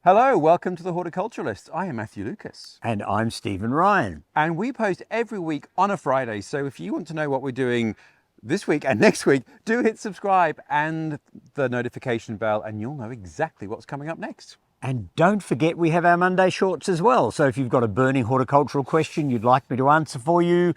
Hello, welcome to The Horticulturalist. I am Matthew Lucas. And I'm Stephen Ryan. And we post every week on a Friday. So if you want to know what we're doing this week and next week, do hit subscribe and the notification bell, and you'll know exactly what's coming up next. And don't forget we have our Monday shorts as well. So if you've got a burning horticultural question you'd like me to answer for you,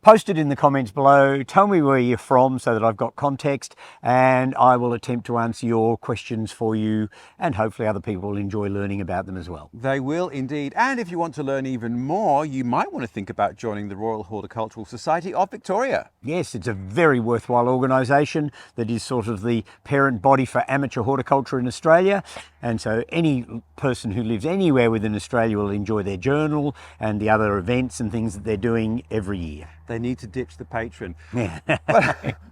post it in the comments below. Tell me where you're from so that I've got context, and I will attempt to answer your questions for you, and hopefully other people will enjoy learning about them as well. They will indeed. And if you want to learn even more, you might want to think about joining the Royal Horticultural Society of Victoria. Yes, it's a very worthwhile organisation that is sort of the parent body for amateur horticulture in Australia. And so any person who lives anywhere within Australia will enjoy their journal and the other events and things that they're doing every year. They need to ditch the patron, Yeah.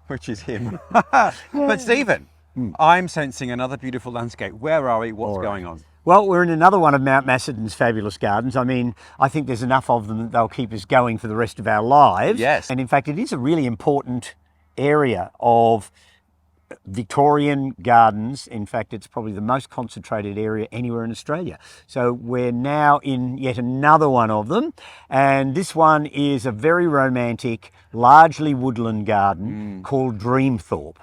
which is him. But Stephen, I'm sensing another beautiful landscape. Where are we? What's going on? Well, we're in another one of Mount Macedon's fabulous gardens. I mean, I think there's enough of them that they'll keep us going for the rest of our lives. Yes. And in fact, it is a really important area of Victorian gardens. In fact, it's probably the most concentrated area anywhere in Australia. So we're now in yet another one of them. And this one is a very romantic, largely woodland garden called Dreamthorpe.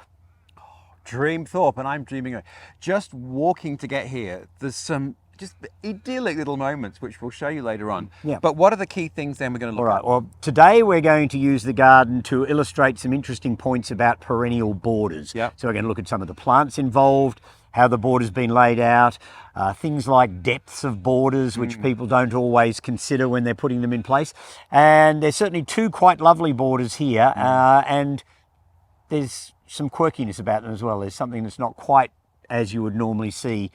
Dreamthorpe, and I'm dreaming of just walking to get here. There's some just idyllic little moments which we'll show you later on. Yeah. But what are the key things then we're going to look All right, at? well, today we're going to use the garden to illustrate some interesting points about perennial borders. Yep. So we're going to look at some of the plants involved, how the border's been laid out, things like depths of borders, which people don't always consider when they're putting them in place. And there's certainly two quite lovely borders here, and there's some quirkiness about them as well. There's something that's not quite as you would normally see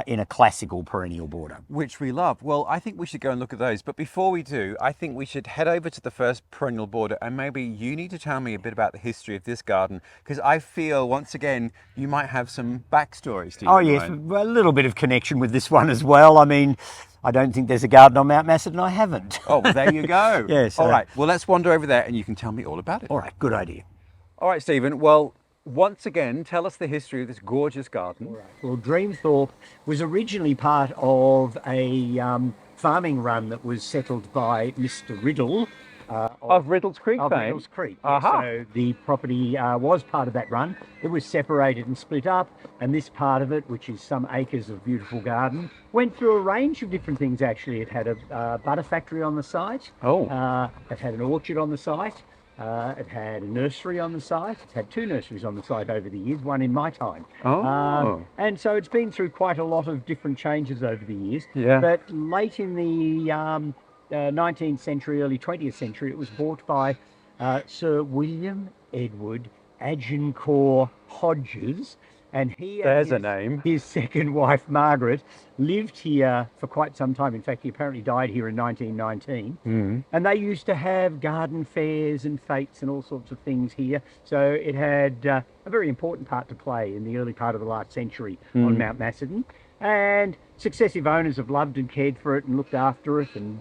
in a classical perennial border. Which we love. Well, I think we should go and look at those. But before we do, I think we should head over to the first perennial border, and maybe you need to tell me a bit about the history of this garden, because I feel, once again, you might have some backstory, Stephen. Oh yes, a little bit of connection with this one as well. I mean, I don't think there's a garden on Mount Macedon I haven't. Oh, well, there you go. Yes. All right. Well, let's wander over there and you can tell me all about it. All right, good idea. All right, Stephen. Well, once again, tell us the history of this gorgeous garden. All right. Well, Dreamthorpe was originally part of a farming run that was settled by Mr. Riddle. Of Riddle's Creek Of fame? Riddle's Creek. Aha. So the property was part of that run. It was separated and split up, and this part of it, which is some acres of beautiful garden, went through a range of different things actually. It had a butter factory on the site. Oh. It had an orchard on the site. It had a nursery on the site. It's had two nurseries on the site over the years, one in my time. Oh. And so it's been through quite a lot of different changes over the years. Yeah. But late in the 19th century, early 20th century, it was bought by Sir William Edward Agincourt Hodges, and he There's a and name. his second wife Margaret lived here for quite some time. In fact, he apparently died here in 1919. And they used to have garden fairs and fetes and all sorts of things here. So it had a very important part to play in the early part of the last century on Mount Macedon. And successive owners have loved and cared for it and looked after it. And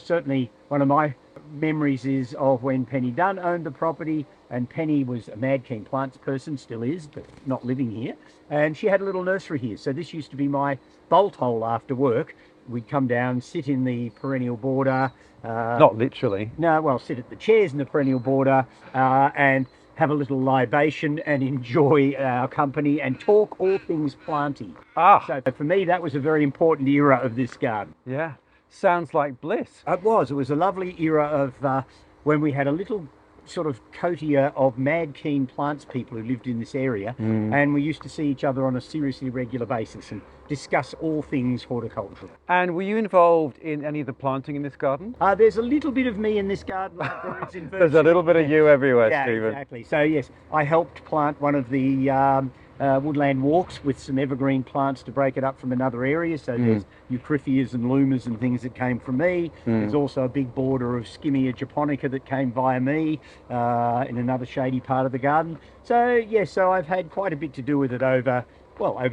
certainly one of my memories is of when Penny Dunn owned the property, and Penny was a mad keen plants person, still is, but not living here. And she had a little nursery here. So this used to be my bolt hole after work. We'd come down, sit in the perennial border. Not literally. No, well, sit at the chairs in the perennial border and have a little libation and enjoy our company and talk all things planty. So for me, that was a very important era of this garden. Yeah. Sounds like bliss. It was a lovely era of when we had a little sort of coterie of mad keen plants people who lived in this area, and we used to see each other on a seriously regular basis and discuss all things horticultural. And were you involved in any of the planting in this garden? There's a little bit of me in this garden. Like there is in There's a little bit of you everywhere, yeah, Stephen. Exactly. So yes, I helped plant one of the woodland walks with some evergreen plants to break it up from another area. So there's Euphorbias and lumas and things that came from me. There's also a big border of Skimmia japonica that came via me in another shady part of the garden. So yes, so I've had quite a bit to do with it over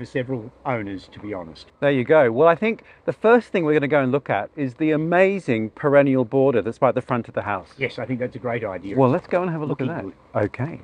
several owners, to be honest. There you go. Well, I think the first thing we're going to go and look at is the amazing perennial border that's by the front of the house. Yes, I think that's a great idea. Well, let's go and have a look at that. Looking Okay.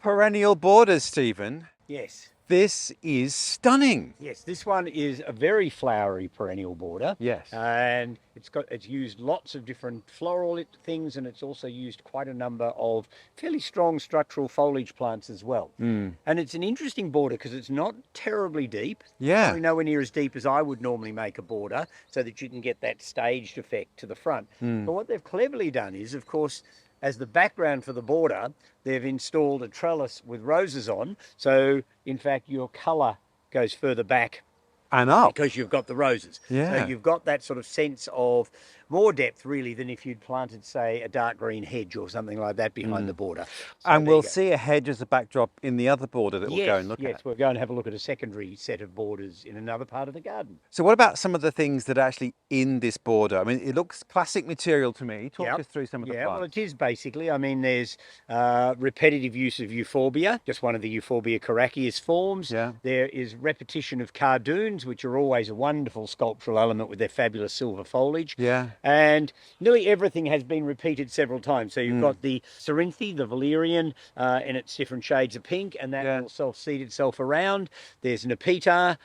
Perennial borders, Stephen. Yes. This is stunning. Yes, this one is a very flowery perennial border. Yes. And it's used lots of different floral things, and it's also used quite a number of fairly strong structural foliage plants as well. And it's an interesting border because it's not terribly deep. Yeah. Probably nowhere near as deep as I would normally make a border, so that you can get that staged effect to the front. But what they've cleverly done is, of course, as the background for the border, they've installed a trellis with roses on. So, in fact, your colour goes further back And up. because you've got the roses. Yeah. So you've got that sort of sense of more depth, really, than if you'd planted, say, a dark green hedge or something like that behind the border. So And there we'll you go. see a hedge as a backdrop in the other border that we'll go and look Yes, at. we'll go and have a look at a secondary set of borders in another part of the garden. So what about some of the things that are actually in this border? I mean, it looks classic material to me. Talk Yep. us through some of the Yeah, well, plants. it is basically. I mean, there's repetitive use of Euphorbia, just one of the Euphorbia characias forms. Yeah. There is repetition of Cardoons, which are always a wonderful sculptural element with their fabulous silver foliage. Yeah. And nearly everything has been repeated several times. So you've got the Cerinthe, the valerian, in its different shades of pink, and that will self-seed itself around. There's Nepeta,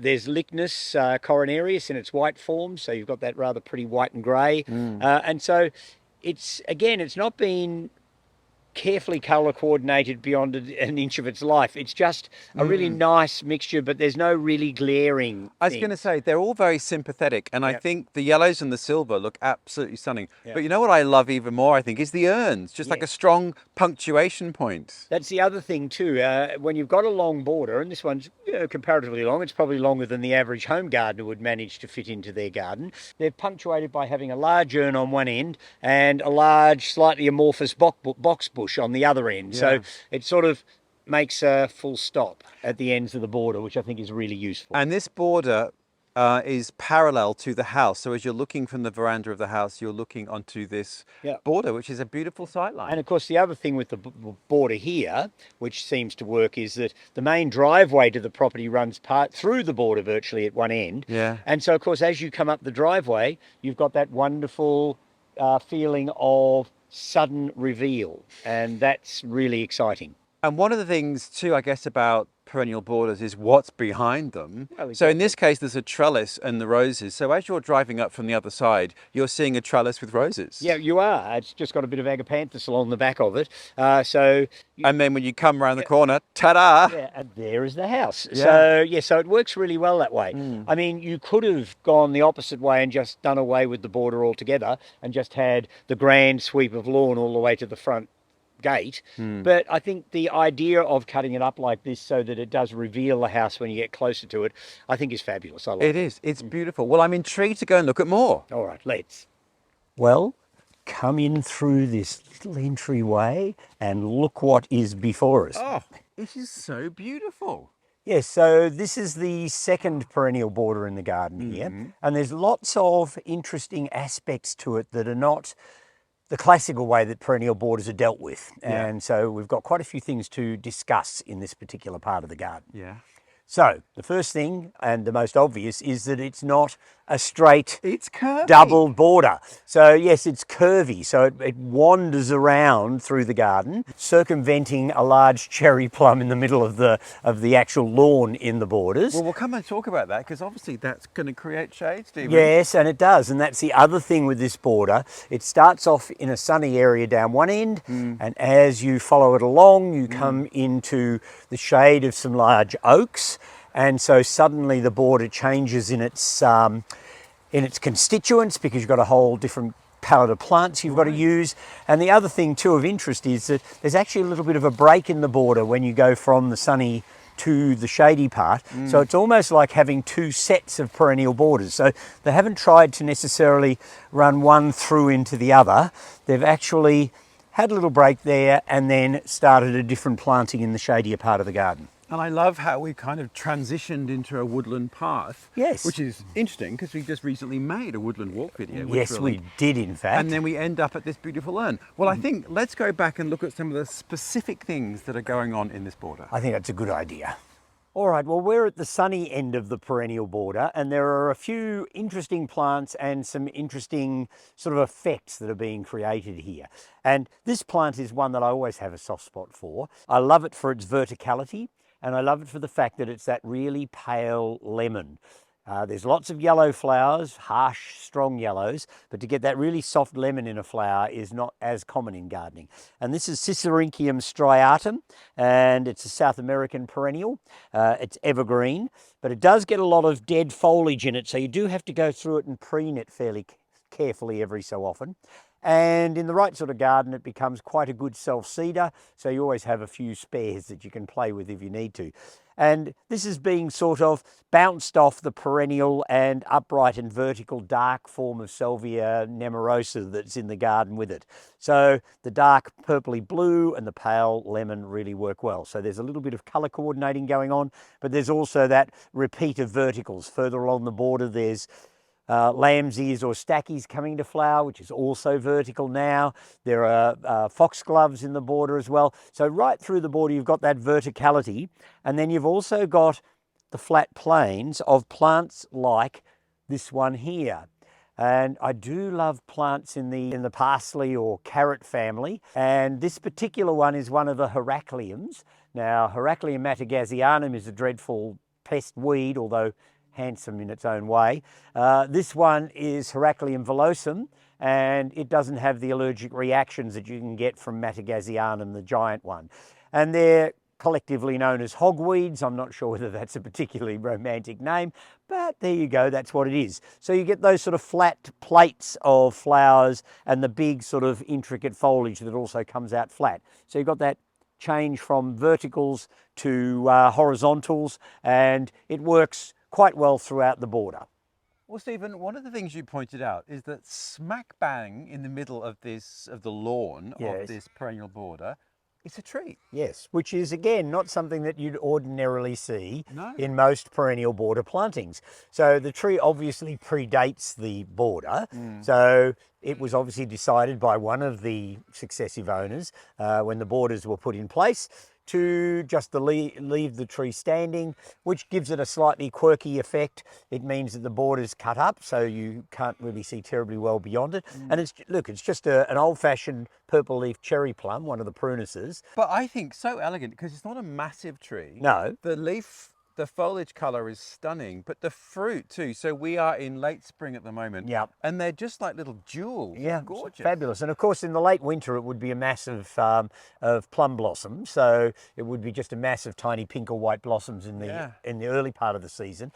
there's Lychnis coronarius in its white form. So you've got that rather pretty white and grey. And so it's not been carefully colour coordinated beyond an inch of its life. It's just a really nice mixture, but there's no really glaring I was going to say, they're all very sympathetic, and I think the yellows and the silver look absolutely stunning. But you know what I love even more, I think, is the urns, just like a strong punctuation point. That's the other thing too. When you've got a long border, and this one's comparatively long, it's probably longer than the average home gardener would manage to fit into their garden. They're punctuated by having a large urn on one end and a large, slightly amorphous box bush on the other end. So it sort of makes a full stop at the ends of the border, which I think is really useful. And this border is parallel to the house. So as you're looking from the veranda of the house, you're looking onto this border, which is a beautiful sightline. And of course, the other thing with the border here, which seems to work, is that the main driveway to the property runs part through the border virtually at one end. Yeah. And so, of course, as you come up the driveway, you've got that wonderful feeling of sudden reveal, and that's really exciting. And one of the things too, I guess, about perennial borders is what's behind them. Well, So in this case, there's a trellis and the roses. So as you're driving up from the other side, you're seeing a trellis with roses. Yeah, you are. It's just got a bit of agapanthus along the back of it. And then when you come around the corner, ta-da! Yeah, and there is the house. Yeah. So it works really well that way. I mean, you could have gone the opposite way and just done away with the border altogether and just had the grand sweep of lawn all the way to the front gate. But I think the idea of cutting it up like this so that it does reveal the house when you get closer to it, I think is fabulous. I like it. It is. It's beautiful. Well, I'm intrigued to go and look at more. All right, let's. Well, come in through this little entryway and look what is before us. Oh, this is so beautiful. Yes, so this is the second perennial border in the garden here, and there's lots of interesting aspects to it that are not the classical way that perennial borders are dealt with. And so we've got quite a few things to discuss in this particular part of the garden. Yeah. So the first thing, and the most obvious, is that it's not a straight It's curvy. double border. So yes, it's curvy, so it wanders around through the garden, circumventing a large cherry plum in the middle of the actual lawn in the borders. Well, we'll come and talk about that because obviously that's going to create shade, Stephen. Yes, and it does, and that's the other thing with this border. It starts off in a sunny area down one end, and as you follow it along, you come into the shade of some large oaks, and so suddenly the border changes in its constituents because you've got a whole different palette of plants you've got to use. And the other thing too of interest is that there's actually a little bit of a break in the border when you go from the sunny to the shady part. So it's almost like having two sets of perennial borders. So they haven't tried to necessarily run one through into the other. They've actually had a little break there and then started a different planting in the shadier part of the garden. And I love how we kind of transitioned into a woodland path. Yes. Which is interesting because we just recently made a woodland walk video. Yes, we did in fact. And then we end up at this beautiful urn. Well, I think let's go back and look at some of the specific things that are going on in this border. I think that's a good idea. All right, well, we're at the sunny end of the perennial border, and there are a few interesting plants and some interesting sort of effects that are being created here. And this plant is one that I always have a soft spot for. I love it for its verticality. and I love it for the fact that it's that really pale lemon. There's lots of yellow flowers, harsh, strong yellows, but to get that really soft lemon in a flower is not as common in gardening. And this is Sisyrinchium striatum, and it's a South American perennial. It's evergreen, but it does get a lot of dead foliage in it, so you do have to go through it and preen it fairly carefully every so often. And in the right sort of garden, it becomes quite a good self-seeder, so you always have a few spares that you can play with if you need to. And this is being sort of bounced off the perennial and upright and vertical dark form of Salvia nemorosa that's in the garden with it. So the dark purpley blue and the pale lemon really work well. So there's a little bit of colour coordinating going on, but there's also that repeat of verticals. Further along the border, there's lamb's ears or Stachys coming to flower, which is also vertical now. There are foxgloves in the border as well. So right through the border, you've got that verticality. And then you've also got the flat plains of plants like this one here. And I do love plants in the parsley or carrot family. And this particular one is one of the Heracleums. Now, Heracleum matagasianum is a dreadful pest weed, although handsome in its own way. This one is Heracleum villosum, and it doesn't have the allergic reactions that you can get from matagasianum, the giant one. And they're collectively known as hogweeds. I'm not sure whether that's a particularly romantic name, but there you go, that's what it is. So you get those sort of flat plates of flowers and the big sort of intricate foliage that also comes out flat. So you've got that change from verticals to horizontals, and it works quite well throughout the border. Well, Stephen, one of the things you pointed out is that smack bang in the middle of the lawn of this perennial border, it's a tree. Yes, which is again not something that you'd ordinarily see No. in most perennial border plantings. So the tree obviously predates the border. So it was obviously decided by one of the successive owners when the borders were put in place to just leave the tree standing, which gives it a slightly quirky effect. It means that the border's cut up, so you can't really see terribly well beyond it. And it's just an old-fashioned purple leaf cherry plum, one of the Prunuses. But I think so elegant because it's not a massive tree. No. The foliage colour is stunning, but the fruit too. So we are in late spring at the moment. Yep. And they're just like little jewels. Yeah, Gorgeous. fabulous. And of course, in the late winter, it would be a mass of plum blossoms. So it would be just a mass of tiny pink or white blossoms in the early part of the season,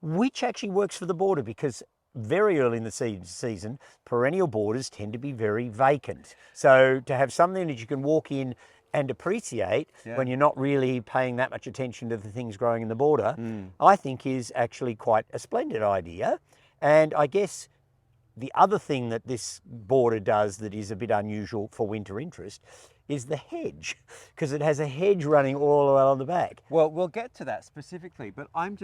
which actually works for the border because very early in the season, perennial borders tend to be very vacant. So to have something that you can walk in and appreciate when you're not really paying that much attention to the things growing in the border, I think is actually quite a splendid idea. And I guess the other thing that this border does that is a bit unusual for winter interest is the hedge, because it has a hedge running all the way along the back. Well, we'll get to that specifically, but I mean,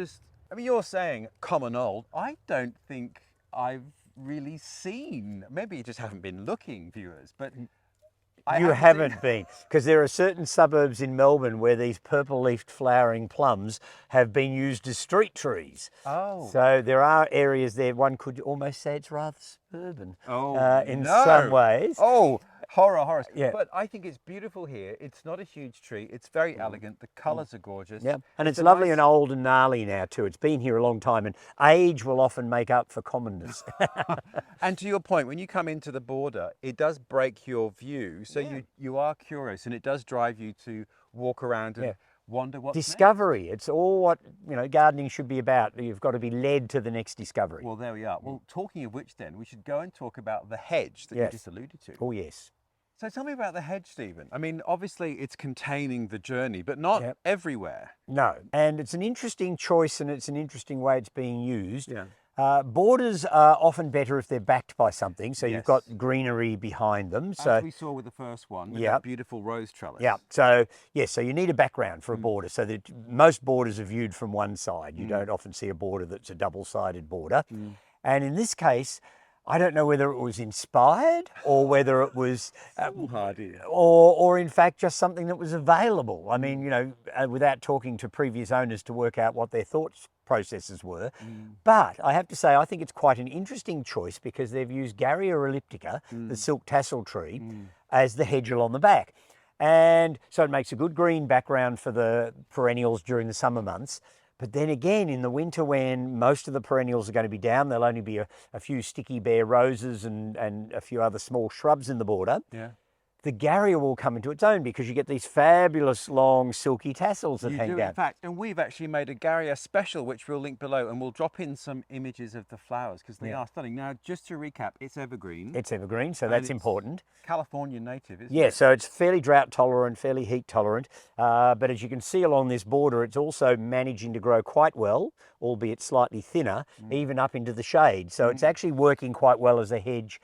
you're saying common old. I don't think I've really seen, maybe you just haven't been looking, viewers, but You haven't been, because there are certain suburbs in Melbourne where these purple-leafed flowering plums have been used as street trees. Oh. So there are areas there, one could almost say it's rather suburban in no. some ways. Oh, horror. Yeah. But I think it's beautiful here. It's not a huge tree. It's very elegant. The colours are gorgeous. Yeah, and it's lovely and old and gnarly now too. It's been here a long time, and age will often make up for commonness. And to your point, when you come into the border, it does break your view. So you are curious, and it does drive you to walk around and wonder what's discovery. It's all what gardening should be about. You've got to be led to the next discovery. Well, there we are. Well, talking of which then, we should go and talk about the hedge that you just alluded to. Oh, yes. So tell me about the hedge, Stephen. I mean, obviously it's containing the journey, but not everywhere. No, and it's an interesting choice, and it's an interesting way it's being used. Yeah. Borders are often better if they're backed by something, so you've got greenery behind them. So as we saw with the first one, with that beautiful rose trellis. Yeah, so you need a background for a border, so that most borders are viewed from one side. You don't often see a border that's a double-sided border. And in this case, I don't know whether it was inspired or whether it was, or in fact just something that was available. I mean, without talking to previous owners to work out what their thoughts processes were. But I have to say, I think it's quite an interesting choice because they've used Garrya elliptica, the silk tassel tree, as the hedge along the back. And so it makes a good green background for the perennials during the summer months. But then again, in the winter, when most of the perennials are going to be down, there'll only be a few sticky bare roses and a few other small shrubs in the border. Yeah. The Garrya will come into its own because you get these fabulous long silky tassels that You hang do, down. in fact, and we've actually made a Garrya special, which we'll link below, and we'll drop in some images of the flowers because they are stunning. Now, just to recap, it's evergreen. It's evergreen, so and that's it's important. California native, isn't Yeah, it? so it's fairly drought tolerant, fairly heat tolerant. But as you can see along this border, it's also managing to grow quite well, albeit slightly thinner, even up into the shade. So it's actually working quite well as a hedge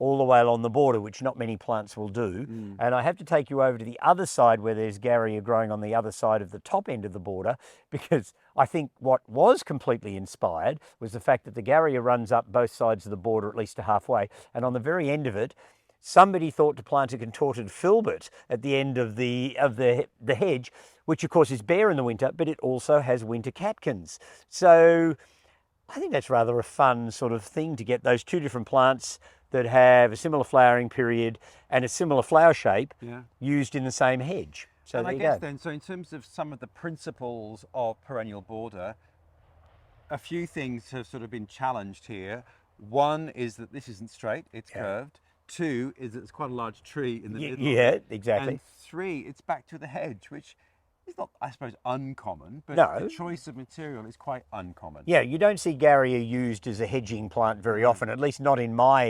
all the way along the border, which not many plants will do. And I have to take you over to the other side where there's Garrya growing on the other side of the top end of the border, because I think what was completely inspired was the fact that the Garrya runs up both sides of the border at least to halfway. And on the very end of it, somebody thought to plant a contorted filbert at the end of the hedge, which of course is bare in the winter, but it also has winter catkins. So I think that's rather a fun sort of thing to get those two different plants that have a similar flowering period and a similar flower shape used in the same hedge. So and there I you guess go. then, so in terms of some of the principles of perennial border, a few things have sort of been challenged here. One is that this isn't straight, it's curved. Two is that it's quite a large tree in the middle. Yeah, exactly. And three, it's back to the hedge, which is not, I suppose, uncommon, but No. the choice of material is quite uncommon. Yeah, you don't see Garrya used as a hedging plant very often, at least not in my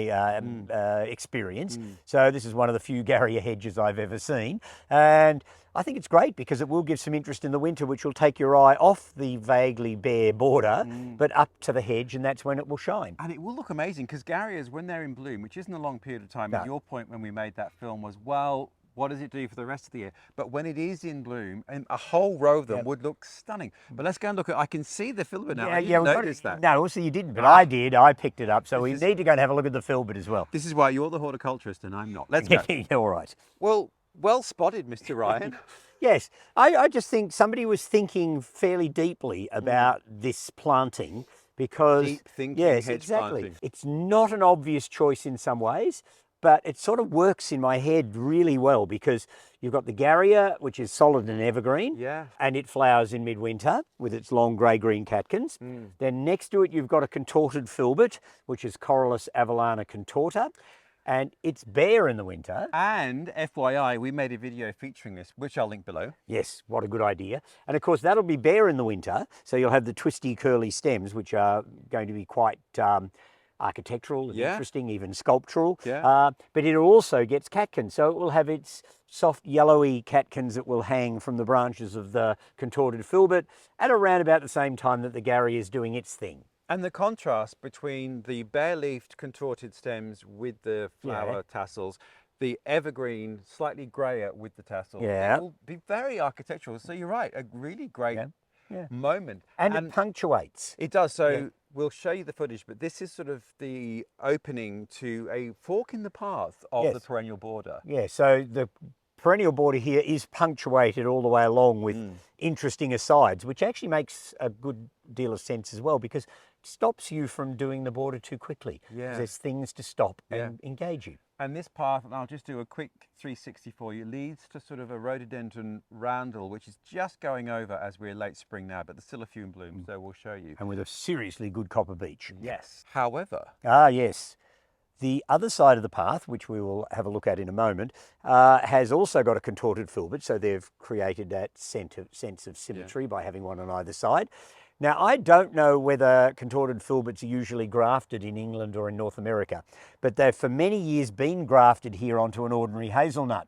experience. So this is one of the few Garrya hedges I've ever seen. And I think it's great because it will give some interest in the winter, which will take your eye off the vaguely bare border, but up to the hedge, and that's when it will shine. And it will look amazing because Garryas, when they're in bloom, which isn't a long period of time, No. and your point when we made that film was, well, what does it do for the rest of the year? But when it is in bloom, and a whole row of them would look stunning. But let's go and look at, I can see the filbert now. I didn't notice that. No, also you didn't, but I did. I picked it up. So we is- need to go and have a look at the filbert as well. This is why you're the horticulturist and I'm not. Let's go. Yeah, all right. Well spotted, Mr. Ryan. Yes, I just think somebody was thinking fairly deeply about this planting because... Deep thinking yes, hedge exactly. planting. It's not an obvious choice in some ways, but it sort of works in my head really well because you've got the Garrya, which is solid and evergreen, Yeah. and it flowers in midwinter with its long grey-green catkins. Then next to it, you've got a contorted filbert, which is Corylus avellana contorta, and it's bare in the winter. And FYI, we made a video featuring this, which I'll link below. Yes, what a good idea. And of course, that'll be bare in the winter, so you'll have the twisty, curly stems, which are going to be quite architectural and interesting, even sculptural. Yeah. But it also gets catkins, so it will have its soft yellowy catkins that will hang from the branches of the contorted filbert at around about the same time that the Garrya is doing its thing. And the contrast between the bare-leafed contorted stems with the flower tassels, the evergreen, slightly grayer with the tassels, it will be very architectural. So you're right, a really great moment. And it punctuates. It does. So we'll show you the footage, but this is sort of the opening to a fork in the path of the perennial border. Yeah, so the perennial border here is punctuated all the way along with interesting asides, which actually makes a good deal of sense as well because it stops you from doing the border too quickly. Yeah. There's things to stop and engage you. And this path, and I'll just do a quick 360 for you, leads to sort of a rhododendron roundel, which is just going over as we're late spring now, but there's still a few in bloom, so we'll show you. And with a seriously good copper beech. Yes. However, yes. The other side of the path, which we will have a look at in a moment, has also got a contorted filbert, so they've created that sense of symmetry by having one on either side. Now, I don't know whether contorted filberts are usually grafted in England or in North America, but they've for many years been grafted here onto an ordinary hazelnut.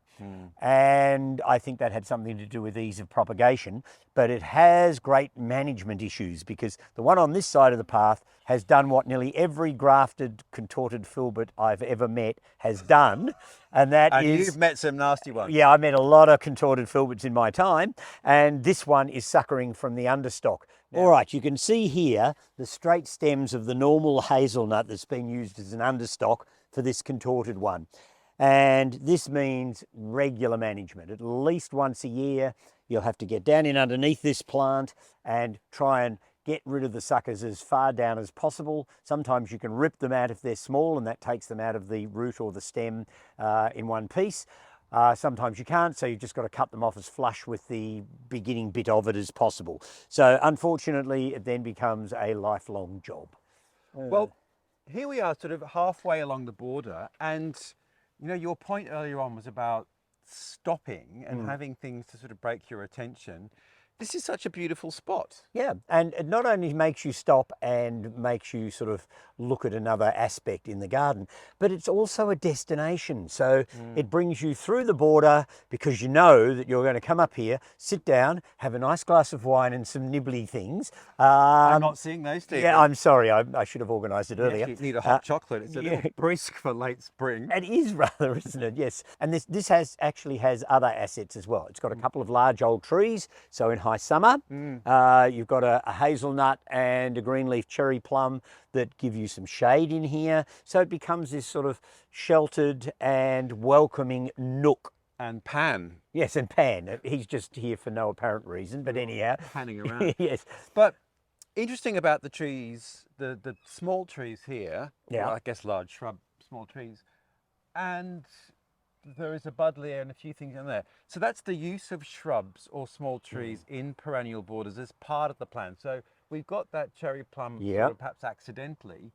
And I think that had something to do with ease of propagation, but it has great management issues because the one on this side of the path has done what nearly every grafted contorted filbert I've ever met has done, and that is... you've met some nasty ones. Yeah, I met a lot of contorted filberts in my time, and this one is suckering from the understock. All right, you can see here the straight stems of the normal hazelnut that's been used as an understock for this contorted one. And this means regular management. At least once a year, you'll have to get down in underneath this plant and try and get rid of the suckers as far down as possible. Sometimes you can rip them out if they're small, and that takes them out of the root or the stem in one piece. Sometimes you can't, so you've just got to cut them off as flush with the beginning bit of it as possible. So unfortunately, it then becomes a lifelong job. Well, here we are sort of halfway along the border, and you know, your point earlier on was about stopping and having things to sort of break your attention. This is such a beautiful spot. Yeah, and it not only makes you stop and makes you sort of look at another aspect in the garden, but it's also a destination. So it brings you through the border because you know that you're going to come up here, sit down, have a nice glass of wine and some nibbly things. I'm not seeing those, Stephen. Yeah, I'm sorry. I should have organised it earlier. You need a hot chocolate. It's a little brisk for late spring. It is rather, isn't it? Yes. And this actually has other assets as well. It's got a couple of large old trees. So in high summer, you've got a hazelnut and a green leaf cherry plum that give you some shade in here. So it becomes this sort of sheltered and welcoming nook. And Pan. Yes, and Pan. He's just here for no apparent reason, but anyhow. Panning around. Yes. But interesting about the trees, the small trees here, Yeah. well, I guess large shrub, small trees, and there is a buddleia and a few things in there. So that's the use of shrubs or small trees in perennial borders as part of the plan. So we've got that cherry plum sort of perhaps accidentally,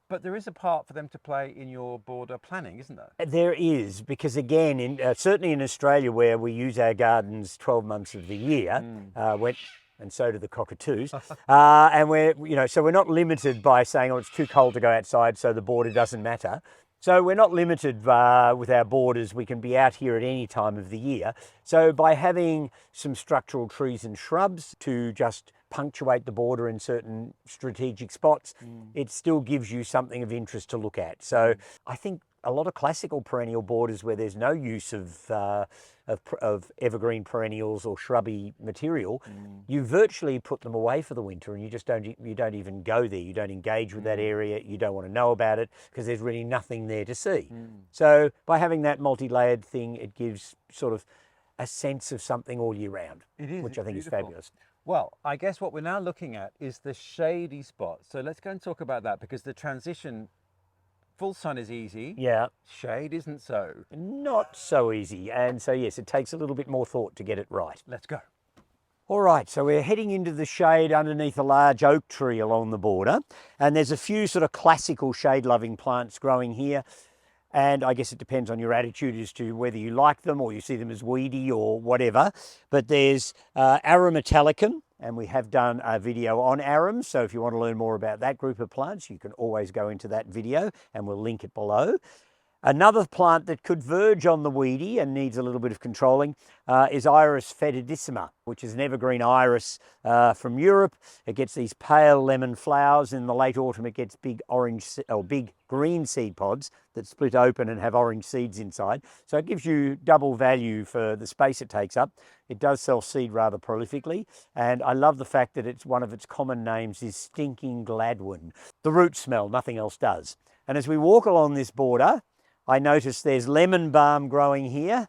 but there is a part for them to play in your border planning, isn't there? There is, because again, certainly in Australia where we use our gardens 12 months of the year, and so do the cockatoos. And so we're not limited by saying, oh, it's too cold to go outside, so the border doesn't matter. So we're not limited with our borders. We can be out here at any time of the year. So by having some structural trees and shrubs to just punctuate the border in certain strategic spots, it still gives you something of interest to look at. So I think a lot of classical perennial borders where there's no use of evergreen perennials or shrubby material, you virtually put them away for the winter, and you don't even go there. You don't engage with that area. You don't want to know about it because there's really nothing there to see. So by having that multi-layered thing, it gives sort of a sense of something all year round, which I think is fabulous. Well, I guess what we're now looking at is the shady spot. So let's go and talk about that, because the transition, full sun is easy. Yeah. Shade isn't so. Not so easy. And so, yes, it takes a little bit more thought to get it right. Let's go. All right, so we're heading into the shade underneath a large oak tree along the border. And there's a few sort of classical shade-loving plants growing here. And I guess it depends on your attitude as to whether you like them or you see them as weedy or whatever. But there's Arum italicum, and we have done a video on Arum. So if you want to learn more about that group of plants, you can always go into that video and we'll link it below. Another plant that could verge on the weedy and needs a little bit of controlling is Iris foetidissima, which is an evergreen iris from Europe. It gets these pale lemon flowers. In the late autumn, it gets big big green seed pods that split open and have orange seeds inside. So it gives you double value for the space it takes up. It does self-seed rather prolifically, and I love the fact that it's one of its common names is stinking gladwin. The roots smell, nothing else does. And as we walk along this border, I notice there's lemon balm growing here,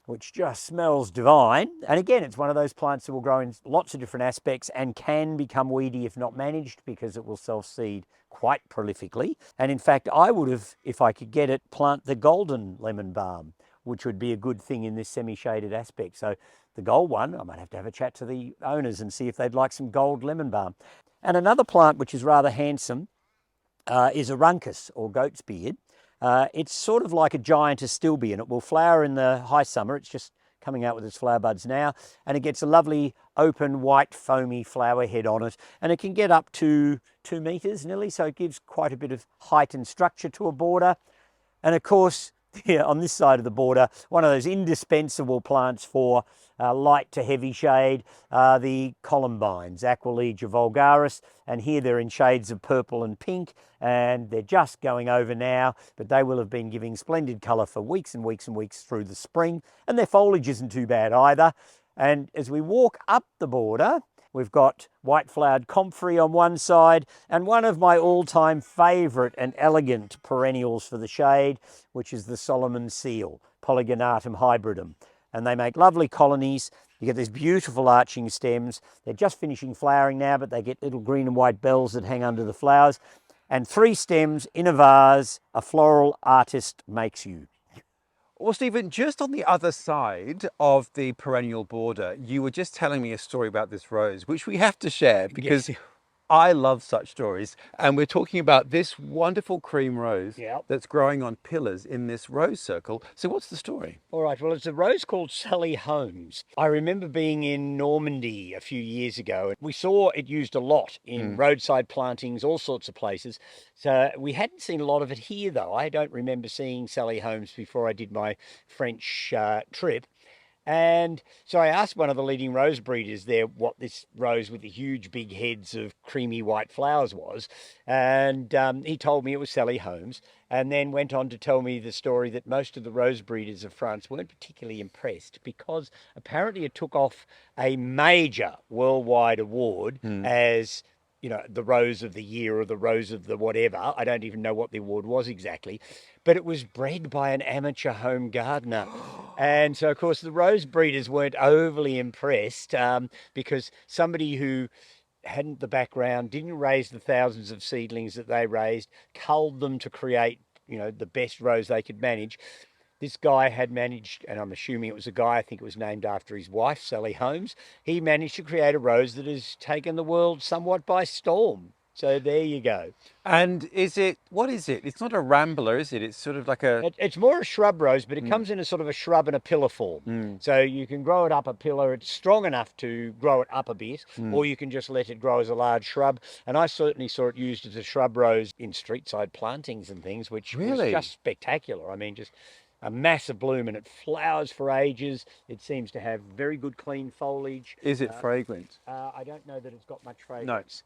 which just smells divine. And again, it's one of those plants that will grow in lots of different aspects and can become weedy if not managed, because it will self-seed quite prolifically. And in fact, I would have, if I could get it, plant the golden lemon balm, which would be a good thing in this semi-shaded aspect. So the gold one, I might have to have a chat to the owners and see if they'd like some gold lemon balm. And another plant which is rather handsome is Aruncus, or goat's beard. It's sort of like a giant astilbe, and it will flower in the high summer. It's just coming out with its flower buds now, and it gets a lovely open white foamy flower head on it, and it can get up to 2 meters nearly, so it gives quite a bit of height and structure to a border. And of course, here on this side of the border, one of those indispensable plants for light to heavy shade are the columbines, Aquilegia vulgaris, and here they're in shades of purple and pink, and they're just going over now, but they will have been giving splendid colour for weeks and weeks and weeks through the spring, and their foliage isn't too bad either. And as we walk up the border, we've got white-flowered comfrey on one side, and one of my all-time favourite and elegant perennials for the shade, which is the Solomon seal, Polygonatum hybridum. And they make lovely colonies. You get these beautiful arching stems. They're just finishing flowering now, but they get little green and white bells that hang under the flowers. And 3 stems in a vase, a floral artist makes you. Well, Stephen, just on the other side of the perennial border, you were just telling me a story about this rose, which we have to share because Yes. I love such stories. And we're talking about this wonderful cream rose Yeah. that's growing on pillars in this rose circle. So what's the story? All right, well, it's a rose called Sally Holmes. I remember being in Normandy a few years ago, and we saw it used a lot in roadside plantings, all sorts of places. So we hadn't seen a lot of it here, though. I don't remember seeing Sally Holmes before I did my French trip. And so I asked one of the leading rose breeders there what this rose with the huge big heads of creamy white flowers was. And he told me it was Sally Holmes, and then went on to tell me the story that most of the rose breeders of France weren't particularly impressed because apparently it took off a major worldwide award as, you know, the rose of the year or the rose of the whatever. I don't even know what the award was exactly, but it was bred by an amateur home gardener. And so, of course, the rose breeders weren't overly impressed because somebody who hadn't the background, didn't raise the thousands of seedlings that they raised, culled them to create, you know, the best rose they could manage. This guy had managed, and I'm assuming it was a guy, I think it was named after his wife, Sally Holmes. He managed to create a rose that has taken the world somewhat by storm. So there you go. And is it, what is it? It's not a rambler, is it? It's sort of like a, It's more a shrub rose, but it comes in a sort of a shrub and a pillar form. So you can grow it up a pillar. It's strong enough to grow it up a bit, or you can just let it grow as a large shrub. And I certainly saw it used as a shrub rose in street side plantings and things, which was Really? just spectacular. I mean, just a massive bloom, and it flowers for ages. It seems to have very good clean foliage. is it fragrant? I don't know that it's got much fragrance.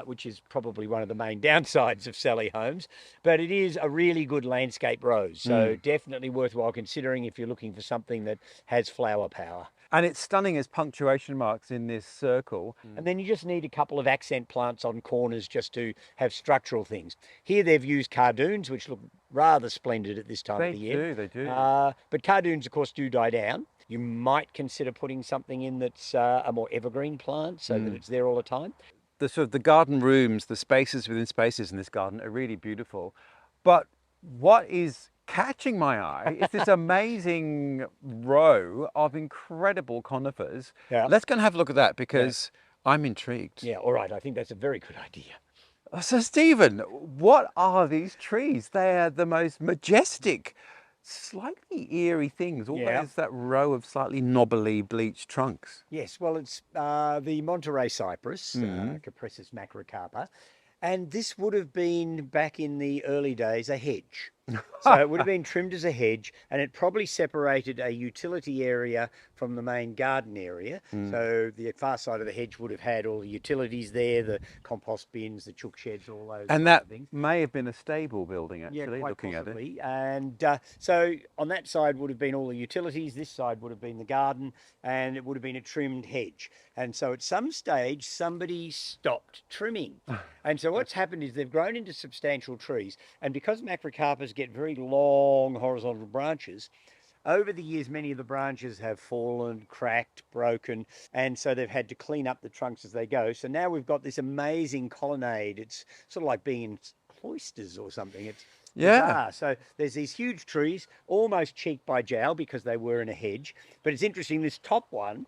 Which is probably one of the main downsides of Sally Holmes, but it is a really good landscape rose. So definitely worthwhile considering if you're looking for something that has flower power. And it's stunning as punctuation marks in this circle. And then you just need a couple of accent plants on corners just to have structural things. Here they've used cardoons, which look rather splendid at this time of the year. They do. But cardoons, of course, do die down. You might consider putting something in that's a more evergreen plant so that it's there all the time. The sort of the garden rooms, the spaces within spaces in this garden are really beautiful. But what is catching my eye is this amazing row of incredible conifers. Yeah. Let's go and have a look at that because I'm intrigued. Yeah, all right. I think that's a very good idea. So Stephen, what are these trees? They are the most majestic, slightly eerie things. Always that row of slightly knobbly bleached trunks. Yes, well, it's the Monterey cypress, Cupressus macrocarpa, and this would have been back in the early days a hedge. So it would have been trimmed as a hedge, and it probably separated a utility area from the main garden area. So the far side of the hedge would have had all the utilities there, the compost bins, the chook sheds, all those And kinds that of things. may have been a stable building, actually, Yeah, quite looking at it. possibly. And so on that side would have been all the utilities, this side would have been the garden, and it would have been a trimmed hedge. And so at some stage, somebody stopped trimming. And so what's happened is they've grown into substantial trees. And because macrocarpas get very long horizontal branches, over the years, many of the branches have fallen, cracked, broken, and so they've had to clean up the trunks as they go. So now we've got this amazing colonnade. It's sort of like being in cloisters or something. It's bizarre. So there's these huge trees, almost cheek by jowl because they were in a hedge. But it's interesting, this top one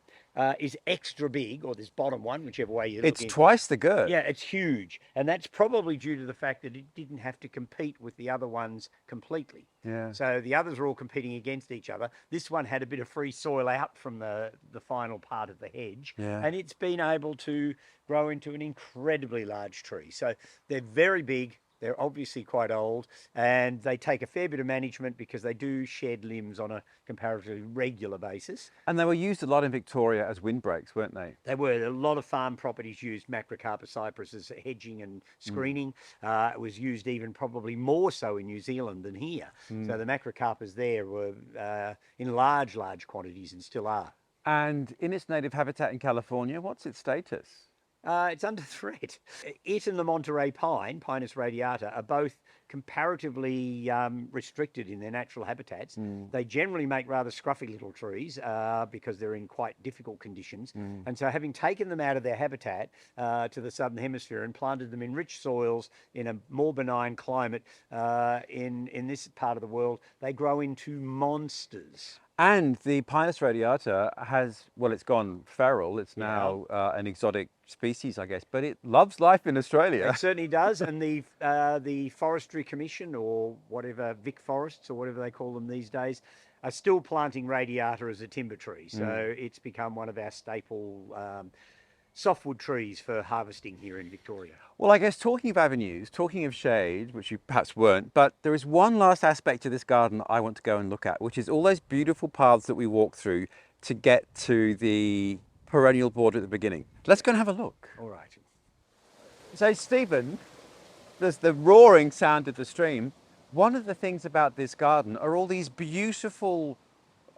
is extra big, or this bottom one, whichever way you're looking. It's twice the girth. Yeah, it's huge. And that's probably due to the fact that it didn't have to compete with the other ones completely. Yeah. So the others were all competing against each other. This one had a bit of free soil out from the final part of the hedge. Yeah. And it's been able to grow into an incredibly large tree. So they're very big. They're obviously quite old, and they take a fair bit of management because they do shed limbs on a comparatively regular basis. And they were used a lot in Victoria as windbreaks, weren't they? They were. A lot of farm properties used Macrocarpa cypress as hedging and screening. It was used even probably more so in New Zealand than here. So the Macrocarpas there were in large, large quantities and still are. And in its native habitat in California, what's its status? It's under threat. It and the Monterey pine, Pinus radiata, are both comparatively restricted in their natural habitats. They generally make rather scruffy little trees because they're in quite difficult conditions. And so having taken them out of their habitat to the southern hemisphere and planted them in rich soils in a more benign climate in this part of the world, they grow into monsters. And the Pinus radiata has, well, it's gone feral. It's Yeah. now an exotic species, I guess, but it loves life in Australia. It certainly does, and the Forestry Commission, or whatever, Vic Forests or whatever they call them these days, are still planting radiata as a timber tree. So it's become one of our staple softwood trees for harvesting here in Victoria. Well, I guess talking of avenues, talking of shade, which you perhaps weren't, but there is one last aspect to this garden I want to go and look at, which is all those beautiful paths that we walk through to get to the perennial border at the beginning. Let's go and have a look. All right. So, Stephen, there's the roaring sound of the stream. One of the things about this garden are all these beautiful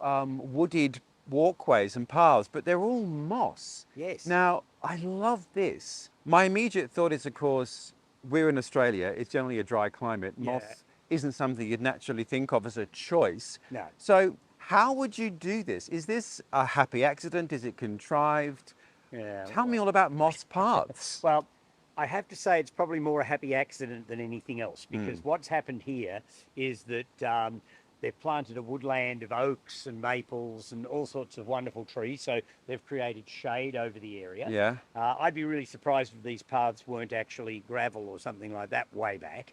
wooded walkways and paths, but they're all moss. Yes. Now, I love this. My immediate thought is, of course, we're in Australia. It's generally a dry climate. Yeah. Moss isn't something you'd naturally think of as a choice. No. So how would you do this? Is this a happy accident? Is it contrived? Yeah. Tell me all about moss paths. Well, I have to say it's probably more a happy accident than anything else, because what's happened here is that they've planted a woodland of oaks and maples and all sorts of wonderful trees, so they've created shade over the area. Yeah. I'd be really surprised if these paths weren't actually gravel or something like that way back.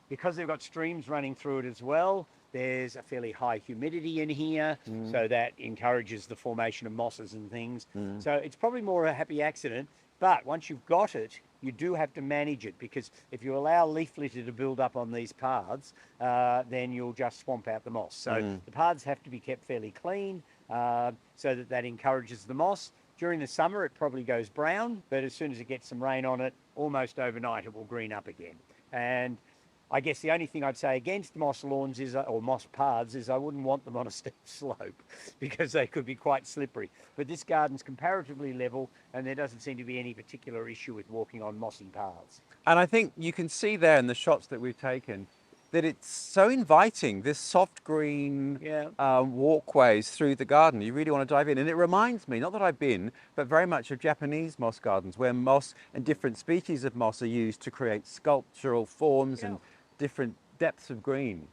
Because they've got streams running through it as well, there's a fairly high humidity in here, so that encourages the formation of mosses and things. So it's probably more a happy accident, but once you've got it, you do have to manage it, because if you allow leaf litter to build up on these paths, then you'll just swamp out the moss. So the paths have to be kept fairly clean so that encourages the moss. During the summer, it probably goes brown, but as soon as it gets some rain on it, almost overnight, it will green up again. And I guess the only thing I'd say against moss lawns is, or moss paths, is I wouldn't want them on a steep slope because they could be quite slippery. But this garden's comparatively level, and there doesn't seem to be any particular issue with walking on mossy paths. And I think you can see there in the shots that we've taken that it's so inviting, this soft green walkways through the garden. You really want to dive in. And it reminds me, not that I've been, but very much of Japanese moss gardens, where moss and different species of moss are used to create sculptural forms and different depths of green.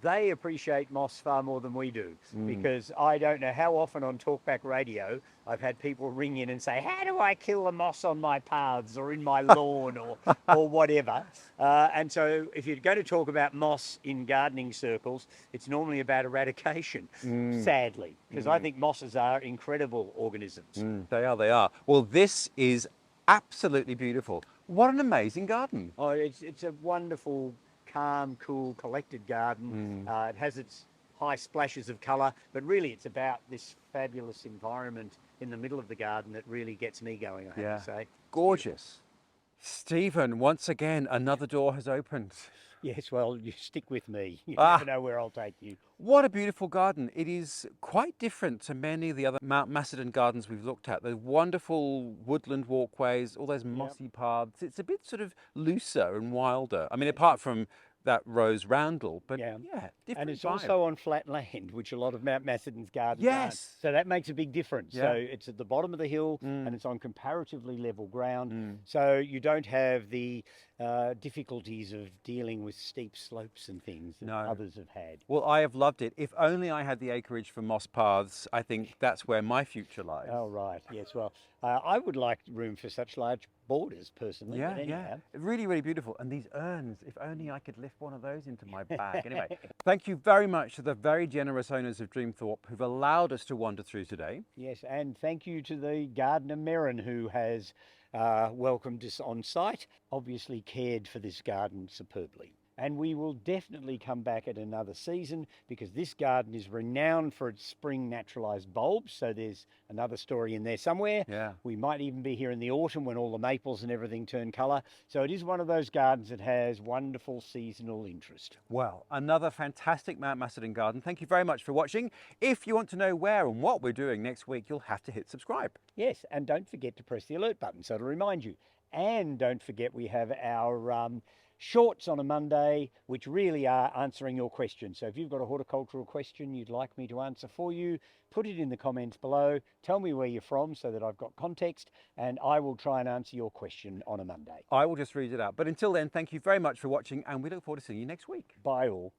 They appreciate moss far more than we do, because I don't know how often on Talkback Radio I've had people ring in and say, how do I kill the moss on my paths or in my lawn or whatever? And so if you're going to talk about moss in gardening circles, it's normally about eradication, sadly, because I think mosses are incredible organisms. They are. Well, this is absolutely beautiful. What an amazing garden. Oh, it's a wonderful, calm, cool, collected garden. It has its high splashes of colour, but really it's about this fabulous environment in the middle of the garden that really gets me going, I have to say. Gorgeous. Stephen, once again, another door has opened. Yes, well, you stick with me. You never know where I'll take you. What a beautiful garden. It is quite different to many of the other Mount Macedon gardens we've looked at. The wonderful woodland walkways, all those mossy paths. It's a bit sort of looser and wilder. I mean, apart from that rose roundel, but different And it's vibe. also on flat land, which a lot of Mount Macedon's gardens aren't. So that makes a big difference. So it's at the bottom of the hill and it's on comparatively level ground. So you don't have the difficulties of dealing with steep slopes and things that others have had. Well, I have loved it. If only I had the acreage for moss paths, I think that's where my future lies. Oh, right. Yes, well, I would like room for such large borders, personally. But anyhow. Really, really beautiful. And these urns, if only I could lift one of those into my bag. Anyway, thank you very much to the very generous owners of Dreamthorpe who've allowed us to wander through today. Yes, and thank you to the gardener Merrin, who has welcomed us on site, obviously cared for this garden superbly. And we will definitely come back at another season because this garden is renowned for its spring naturalised bulbs. So there's another story in there somewhere. Yeah. We might even be here in the autumn when all the maples and everything turn colour. So it is one of those gardens that has wonderful seasonal interest. Well, another fantastic Mount Macedon garden. Thank you very much for watching. If you want to know where and what we're doing next week, you'll have to hit subscribe. Yes, and don't forget to press the alert button so it'll remind you. And don't forget we have our shorts on a Monday, which really are answering your questions. So if you've got a horticultural question you'd like me to answer for you, put it in the comments below. Tell me where you're from so that I've got context, and I will try and answer your question on a Monday. I will just read it out. But until then, thank you very much for watching, and we look forward to seeing you next week. Bye all.